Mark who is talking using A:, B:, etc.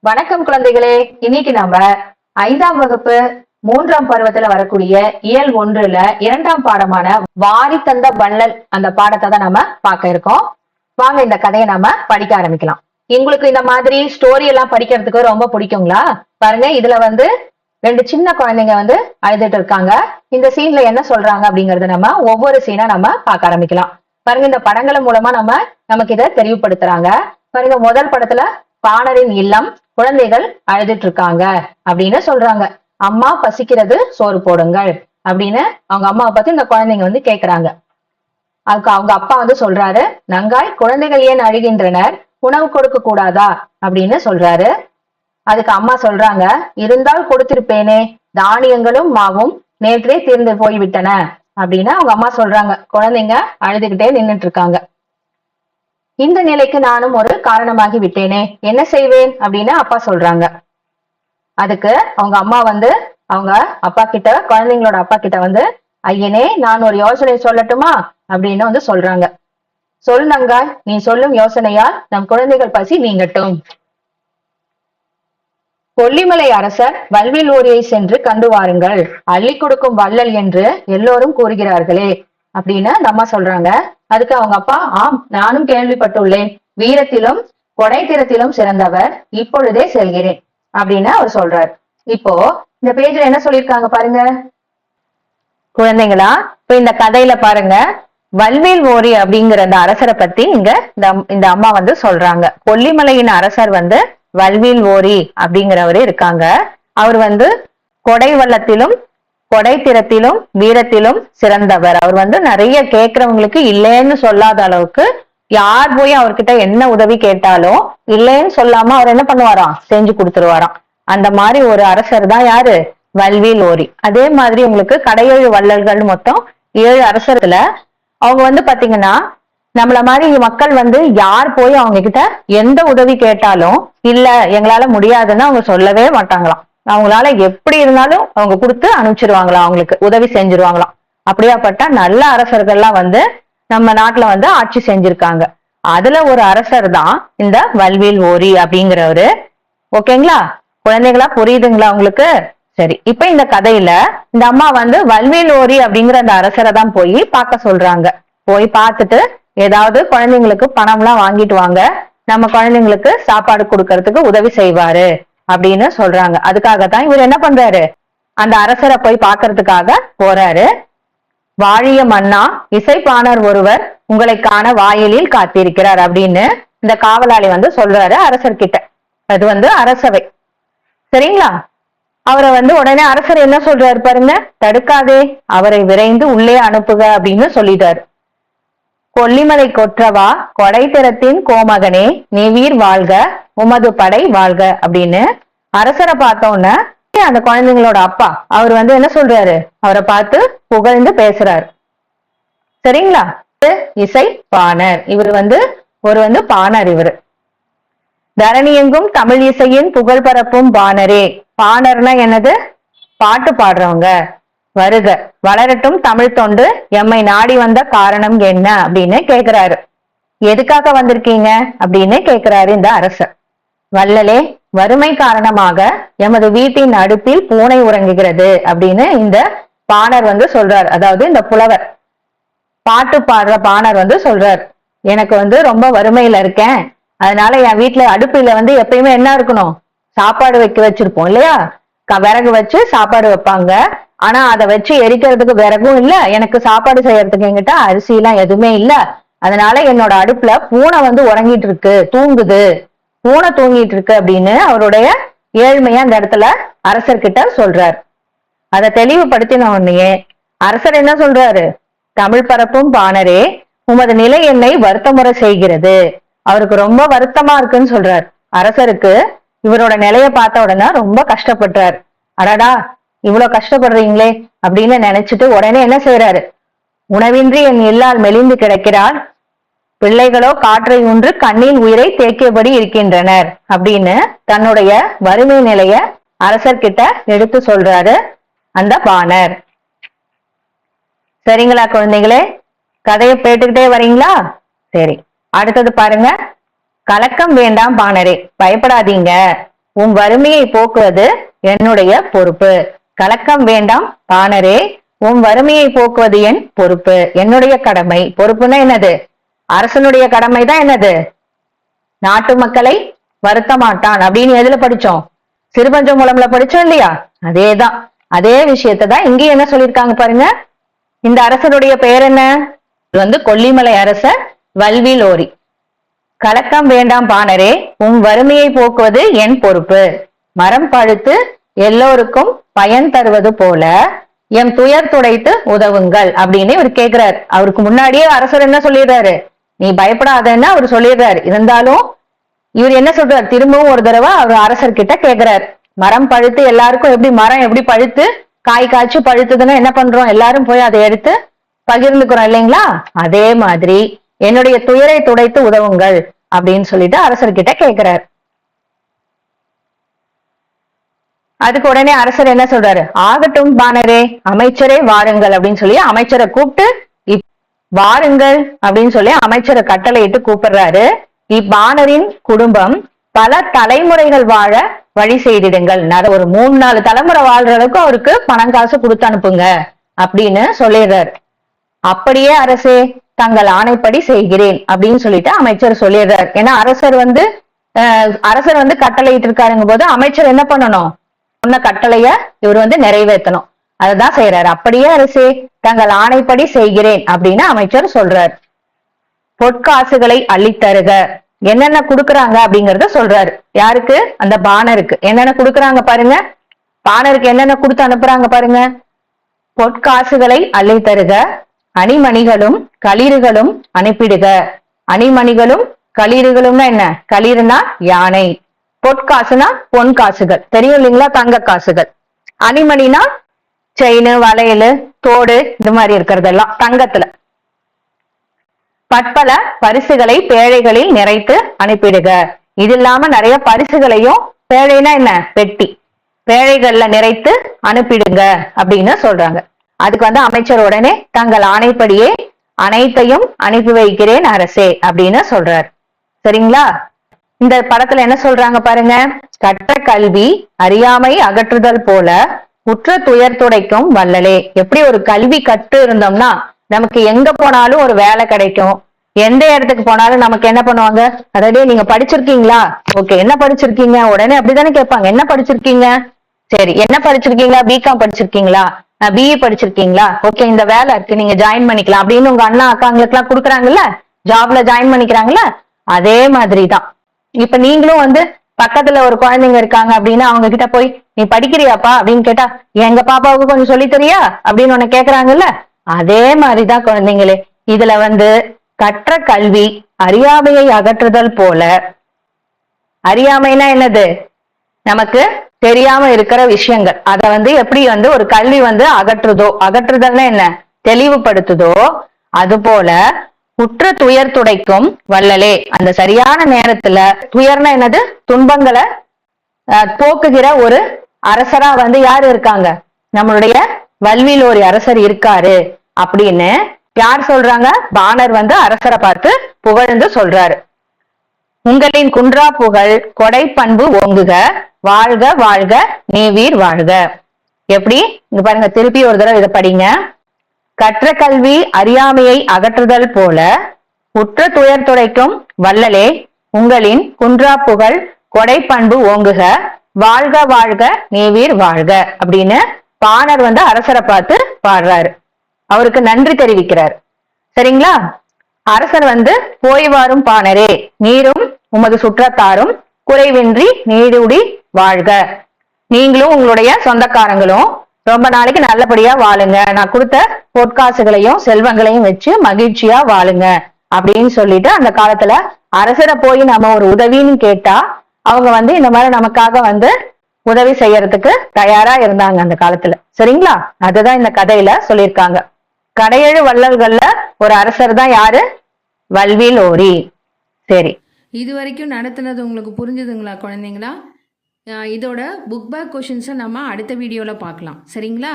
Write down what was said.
A: வணக்கம் குழந்தைகளே. இன்னைக்கு நம்ம 5ஆம் வகுப்பு 3ஆம் பருவத்துல வரக்கூடிய இயல் 1ல 2ஆம் பாடமான வாரி தந்த வள்ளல் அந்த பாடத்தை தான் நம்ம பார்க்க இருக்கோம். வாங்க இந்த கதையை நம்ம படிக்க ஆரம்பிக்கலாம். உங்களுக்கு இந்த மாதிரி ஸ்டோரி எல்லாம் படிக்கிறதுக்கு ரொம்ப பிடிக்குங்களா? பாருங்க, இதுல ரெண்டு சின்ன குழந்தைங்க அழுதுட்டு இருக்காங்க. இந்த சீன்ல என்ன சொல்றாங்க அப்படிங்கறது நம்ம ஒவ்வொரு சீனா நம்ம பார்க்க ஆரம்பிக்கலாம். பாருங்க, இந்த படங்கள் மூலமா நமக்கு இதை தெளிவுபடுத்துறாங்க. பாருங்க, முதல் படத்துல பாணரின் இல்லம், குழந்தைகள் அழுதுட்டு இருக்காங்க அப்படின்னு சொல்றாங்க. அம்மா பசிக்கிறது, சோறு போடுங்கள் அப்படின்னு அவங்க அம்மாவை பத்தி இந்த குழந்தைங்க கேக்குறாங்க. அதுக்கு அவங்க அப்பா சொல்றாரு, நங்காய், குழந்தைகள் ஏன் அழுகின்றனர், உணவு கொடுக்க கூடாதா அப்படின்னு சொல்றாரு. அதுக்கு அம்மா சொல்றாங்க, இருந்தால் கொடுத்திருப்பேனே, தானியங்களும் மாவும் நேற்றே தீர்ந்து போய்விட்டன அப்படின்னு அவங்க அம்மா சொல்றாங்க. குழந்தைங்க அழுதுகிட்டே நின்னுட்டு இருக்காங்க. இந்த நிலைக்கு நானும் ஒரு காரணமாகி விட்டேனே, என்ன செய்வேன் அப்படின்னு அப்பா சொல்றாங்க. அதுக்கு அவங்க அம்மா அவங்க அப்பா கிட்ட, குழந்தைங்களோட அப்பா கிட்ட ஐயனே, நான் ஒரு யோசனை சொல்லட்டுமா அப்படின்னு சொல்றாங்க. சொல் நங்காய், நீ சொல்லும் யோசனையால் நம் குழந்தைகள் பசி நீங்கட்டும். கொல்லிமலை அரசர் வல்வில் ஊரியை சென்று கண்டு வாருங்கள், அள்ளி கொடுக்கும் வள்ளல் என்று எல்லோரும் கூறுகிறார்களே அப்படின்னு அந்த அம்மா சொல்றாங்க. அதுக்கு அவங்க அப்பா, ஆம், நானும் கேள்விப்பட்டுள்ளேன், வீரத்திலும் கொடைத்திறத்திலும் சிறந்தவர், இப்பொழுதே செல்கிறேன் அப்படின்னு அவர் சொல்றாரு. இப்போ இந்த பேஜ்ல என்ன சொல்லியிருக்காங்க பாருங்க குழந்தைங்களா. இப்ப இந்த கதையில பாருங்க, வல்வில் ஓரி அப்படிங்கிற அந்த அரசரை பத்தி இங்க இந்த அம்மா சொல்றாங்க. கொல்லிமலையின் அரசர் வல்வில் ஓரி அப்படிங்கிறவரு இருக்காங்க. அவர் கொடை வள்ளத்திலும் கொடைத்திறத்திலும் வீரத்திலும் சிறந்தவர். அவர் நிறைய கேட்கிறவங்களுக்கு இல்லைன்னு சொல்லாத அளவுக்கு, யார் போய் அவர்கிட்ட என்ன உதவி கேட்டாலும் இல்லைன்னு சொல்லாம அவர் என்ன பண்ணுவாராம், செஞ்சு கொடுத்துருவாராம். அந்த மாதிரி ஒரு அரசர் தான் யாரு, வல்வில் ஓரி. அதே மாதிரி உங்களுக்கு கடையேழு வள்ளல்கள், மொத்தம் 7 அரசர்ல அவங்க பாத்தீங்கன்னா, நம்மள மாதிரி மக்கள் யார் போய் அவங்க கிட்ட எந்த உதவி கேட்டாலும் இல்ல எங்களால முடியாதுன்னு அவங்க சொல்லவே மாட்டாங்களாம். அவங்களால எப்படி இருந்தாலும் அவங்க கொடுத்து அனுப்பிச்சிருவாங்களாம், அவங்களுக்கு உதவி செஞ்சிருவாங்களாம். அப்படியாப்பட்ட நல்ல அரசர்கள்லாம் நம்ம நாட்டுல ஆட்சி செஞ்சிருக்காங்க. அதுல ஒரு அரசர் தான் இந்த வல்வில் ஓரி அப்படிங்கிறவரு. ஓகேங்களா குழந்தைகளா, புரியுதுங்களா உங்களுக்கு? சரி, இப்ப இந்த கதையில இந்த அம்மா வல்வில் ஓரி அப்படிங்கிற அந்த அரசரை தான் போய் பார்க்க சொல்றாங்க. போய் பார்த்துட்டு ஏதாவது குழந்தைங்களுக்கு பணம் எல்லாம் வாங்கிட்டு வாங்க, நம்ம குழந்தைங்களுக்கு சாப்பாடு கொடுக்கறதுக்கு உதவி செய்வாரு அப்படின்னு சொல்றாங்க. அதுக்காகத்தான் இவர் என்ன பண்றாரு, அந்த அரசரை போய் பாக்குறதுக்காக போறாரு. வாழிய மன்னா, இசைப்பாணர் ஒருவர் உங்களை காண வாயிலில் காத்திருக்கிறார் அப்படின்னு இந்த காவலாளி சொல்றாரு அரசர்கிட்ட. அது அரசவை, சரிங்களா? அவரை உடனே அரசர் என்ன சொல்றாரு பாருங்க, தடுக்காதே, அவரை விரைந்து உள்ளே அனுப்புக அப்படின்னு சொல்லிட்டாரு. கொல்லிமலை கொற்றவா, கொடைத்திறத்தின் கோமகனே, நீ வீர் வாழ்க, உமது படை வாழ்க அப்படின்னு அரசரை பார்த்தோன்னு அந்த குழந்தைங்களோட அப்பா அவர் என்ன சொல்றாரு, அவரை பார்த்து புகழ்ந்து பேசுறாரு. சரிங்களா? இசை பாணர், இவர் ஒரு பாணர். இவரு தரணியெங்கும் தமிழ் இசையின் புகழ் பரப்பும் பாணரே. பாணர்னா என்னது, பாட்டு பாடுறவங்க. வருக, வளரட்டும் தமிழ் தொண்டு, எம்மை நாடி வந்த காரணம் என்ன அப்படின்னு கேக்குறாரு. எதுக்காக வந்திருக்கீங்க அப்படின்னு கேக்குறாரு இந்த அரசர். வள்ளலே, வறுமை காரணமாக எமது வீட்டின் அடுப்பில் பூனை உறங்குகிறது அப்படின்னு இந்த பாணர் சொல்றார். அதாவது இந்த புலவர், பாட்டு பாடுற பாணர் சொல்றார், எனக்கு ரொம்ப வறுமையில இருக்கேன், அதனால என் வீட்டுல அடுப்புல எப்பயுமே என்ன இருக்கணும், சாப்பாடு வச்சிருப்போம் இல்லையா, விறகு வச்சு சாப்பாடு வைப்பாங்க. ஆனா அதை வச்சு எரிக்கிறதுக்கு விறகும் இல்ல, எனக்கு சாப்பாடு செய்யறதுக்கு என்கிட்ட அரிசி எல்லாம் எதுவுமே இல்ல. அதனால என்னோட அடுப்புல பூனை உறங்கிட்டு இருக்கு, தூங்குது, பூனை தூங்கிட்டு இருக்கு அப்படின்னு அவருடைய ஏழ்மையா அந்த இடத்துல அரசர்கிட்ட சொல்றாரு. அதை தெளிவுபடுத்தின உடனே அரசர் என்ன சொல்றாரு, தமிழ் பரப்பும் பாணரே, உமது நிலை என்னை வருத்தமுறை செய்கிறது. அவருக்கு ரொம்ப வருத்தமா இருக்குன்னு சொல்றாரு. அரசருக்கு இவரோட நிலைய பார்த்த உடனே ரொம்ப கஷ்டப்படுறாரு. அடடா, இவ்வளவு கஷ்டப்படுறீங்களே அப்படின்னு நினைச்சிட்டு உடனே என்ன செய்யறாரு, உணவின்றி என் எல்லால் மெலிந்து கிடக்கிறார், பிள்ளைகளோ காற்றை உன்று கண்ணில் உயிரை தேக்கியபடி இருக்கின்றனர் அப்படின்னு தன்னுடைய வறுமை நிலைய அரசர்கிட்ட எடுத்து சொல்றாரு அந்த பாணர். சரிங்களா குழந்தைகளே, கதையை கேட்டுக்கிட்டே வரீங்களா? சரி, அடுத்தது பாருங்க. கலக்கம் வேண்டாம் பாணரே, பயப்படாதீங்க, உன் வறுமையை போக்குவது என்னுடைய பொறுப்பு. கலக்கம் வேண்டாம் பாணரே, உன் வறுமையை போக்குவது என் பொறுப்பு, என்னுடைய கடமை. பொறுப்புன்னா என்னது? அரசனுடைய கடமை தான் என்னது? நாட்டு மக்களை வருத்த மாட்டான் அப்படின்னு எதுல படிச்சோம்? சிறுபஞ்ச மூலம்ல படிச்சோம் இல்லையா? அதேதான், அதே விஷயத்தை தான் இங்கே என்ன சொல்லியிருக்காங்க பாருங்க. இந்த அரசருடைய பெயர் என்ன? கொல்லிமலை அரசர் வல்விலோரி. கலக்கம் வேண்டாம் பாணரே, உன் வறுமையை போக்குவது என் பொறுப்பு. மரம் பழுத்து எல்லோருக்கும் பயன் தருவது போல எம் துயர் துடைத்து உதவுங்கள் அப்படின்னு இவர் கேட்கிறார். அவருக்கு முன்னாடியே அரசர் என்ன சொல்லிடுறாரு? நீ பயப்படாதன்னு அவர் சொல்லிடுறாரு. இருந்தாலும் இவர் என்ன சொல்றாரு? திரும்பவும் ஒரு தடவை அவர் அரசர்கிட்ட கேட்கிறார். மரம் பழுத்து எல்லாருக்கும் எப்படி மரம் எப்படி பழுத்து காய் காய்ச்சி பழுத்துதுன்னா என்ன பண்றோம்? எல்லாரும் போய் அதை எடுத்து பகிர்ந்துக்கிறோம் இல்லைங்களா? அதே மாதிரி என்னுடைய துயரை துடைத்து உதவுங்கள் அப்படின்னு சொல்லிட்டு அரசர்கிட்ட கேட்கிறார். அதுக்கு உடனே அரசர் என்ன சொல்றாரு? ஆகட்டும் பாணரே, அமைச்சரே வாருங்கள் அப்படின்னு சொல்லி அமைச்சரை கூப்பிட்டு வாருங்கள் அப்படின்னு சொல்லி அமைச்சரை கட்டளையிட்டு கூப்பிடுறாரு. இப்பாணரின் குடும்பம் பல தலைமுறைகள் வாழ வழி செய்திடுங்கள். ஒரு 3-4 தலைமுறை வாழ்ற அளவுக்கு அவருக்கு பணம் காசு கொடுத்து அனுப்புங்க அப்படின்னு சொல்லிடுறாரு. அப்படியே அரசே, தங்கள் ஆணைப்படி செய்கிறேன் அப்படின்னு சொல்லிட்டு அமைச்சர் சொல்லிடுறாரு. ஏன்னா அரசர் வந்து கட்டளையிட்டு இருக்காருங்க போது அமைச்சர் என்ன பண்ணணும்? சொன்ன கட்டளைய இவர் நிறைவேற்றணும். அததான் செய்யறாரு. அப்படியே அரசே, தங்கள் ஆணைப்படி செய்கிறேன் அப்படின்னு அமைச்சர் சொல்றார். பொற்காசுகளை அள்ளித்தருக. என்னென்ன குடுக்கறாங்க அப்படிங்கறத சொல்றாரு. யாருக்கு? அந்த பாணருக்கு என்னென்ன குடுக்கறாங்க பாருங்க. பாணருக்கு என்னென்ன கொடுத்து அனுப்புறாங்க பாருங்க. பொற்காசுகளை அள்ளித்தருக, அணிமணிகளும் களிறுகளும் அனுப்பிடுக. அணிமணிகளும் களிறுகளும்னா என்ன? களிறுனா யானை, பொற்காசுனா பொன் காசுகள் தெரியும் இல்லைங்களா? தங்க காசுகள். அணிமணினா செயின், வளையல், தோடு, இது மாதிரி இருக்கிறதெல்லாம் தங்கத்துல. பற்பல பரிசுகளை பேழைகளில் நிறைத்து அனுப்பிடுக. இது இல்லாம நிறைய பரிசுகளையும், பேழைனா என்ன? பெட்டி, பேழைகள்ல நிறைத்து அனுப்பிடுங்க அப்படின்னு சொல்றாங்க. அதுக்கு அமைச்சர் உடனே தங்கள் ஆணைப்படியே அனைத்தையும் அனுப்பி வைக்கிறேன் அரசே அப்படின்னு சொல்றாரு. சரிங்களா? இந்த படத்துல என்ன சொல்றாங்க பாருங்க. கற்ற கல்வி அறியாமை அகற்றுதல் போல உற்ற துயர் துடைக்கும் வள்ளலே. எப்படி ஒரு கல்வி கற்று இருந்தோம்னா நமக்கு எங்க போனாலும் ஒரு வேலை கிடைக்கும். எந்த இடத்துக்கு போனாலும் நமக்கு என்ன பண்ணுவாங்க? அதாவது நீங்க படிச்சிருக்கீங்களா? ஓகே, என்ன படிச்சிருக்கீங்க? உடனே அப்படித்தானே கேட்பாங்க. என்ன படிச்சிருக்கீங்க? சரி, என்ன படிச்சிருக்கீங்களா? பிகாம் படிச்சிருக்கீங்களா? பிஇ படிச்சிருக்கீங்களா? ஓகே, இந்த வேலை இருக்கு, நீங்க ஜாயின் பண்ணிக்கலாம் அப்படின்னு உங்க அண்ணா அக்காங்களுக்கு எல்லாம் கொடுக்குறாங்கல்ல, ஜாப்ல ஜாயின் பண்ணிக்கிறாங்கல்ல, அதே மாதிரிதான். இப்ப நீங்களும் பக்கத்துல ஒரு குழந்தைங்க இருக்காங்க அப்படின்னா அவங்க கிட்ட போய் நீ படிக்கிறியாப்பா அப்படின்னு கேட்டா, எங்க பாப்பாவுக்கு கொஞ்சம் சொல்லி தரியா அப்படின்னு உன்னை கேக்குறாங்கல்ல, அதே மாதிரிதான் குழந்தைங்களே. இதுல கற்ற கல்வி அறியாமையை அகற்றுதல் போல. அறியாமைனா என்னது? நமக்கு தெரியாம இருக்கிற விஷயங்கள். அத எப்படி ஒரு கல்வி அகற்றுதோ, அகற்றுதல்னா என்ன? தெளிவுபடுத்துதோ, அது போல குற்ற துயர் துடைக்கும் வள்ளலே. அந்த சரியான நேரத்துல, துயர்னா என்னது? துன்பங்களை போக்குகிற ஒரு அரசரா யாரு இருக்காங்க? நம்மளுடைய வல்விலோரி அரசர் இருக்காரு அப்படின்னு யார் சொல்றாங்க? பாணர் அரசரை பார்த்து புகழ்ந்து சொல்றாரு. உங்களின் குன்றா புகழ் கொடை பண்பு ஓங்குக, வாழ்க வாழ்க நீவீர் வாழ்க. எப்படி? இங்க பாருங்க, திருப்பி ஒரு தடவை இதை படிங்க. கற்ற கல்வி அறியாமையை அகற்றுதல் போல உற்ற துயர் துடைக்கும் வள்ளலே, உங்களின் குன்றா புகழ் கொடை பண்பு ஓங்குக, வாழ்க வாழ்க நீவீர் வாழ்க அப்படின்னு பாணர் அரசரை பார்த்து பாடுறாரு. அவருக்கு நன்றி தெரிவிக்கிறார். சரிங்களா? அரசர் போய் வாரும் பாணரே, நீரும் உமது சுற்றத்தாரும் குறைவின்றி நீடுடி வாழ்க. நீங்களும் உங்களுடைய சொந்தக்காரங்களும் ரொம்ப நாளைக்கு நல்லபடியா வாழுங்க. நான் கொடுத்த பொற்காசுகளையும் செல்வங்களையும் வச்சு மகிழ்ச்சியா வாழுங்க அப்படின்னு சொல்லிட்டு அந்த காலத்துல அரசரை போய் நம்ம ஒரு உதவின்னு கேட்டா அவங்க இந்த மாதிரி நமக்காக உதவி செய்யறதுக்கு தயாரா இருந்தாங்க அந்த காலத்துல. சரிங்களா? அதுதான் இந்த கதையில சொல்லியிருக்காங்க. கடையேழு வள்ளல்கள்ல ஒரு அரசர் தான் யாரு? வல்விலோரி. சரி,
B: இது வரைக்கும் நடத்துனது உங்களுக்கு புரிஞ்சுதுங்களா குழந்தைங்களா? இதோட புக் பேக் கொஷின்ஸை நம்ம அடுத்த வீடியோவில் பார்க்கலாம். சரிங்களா?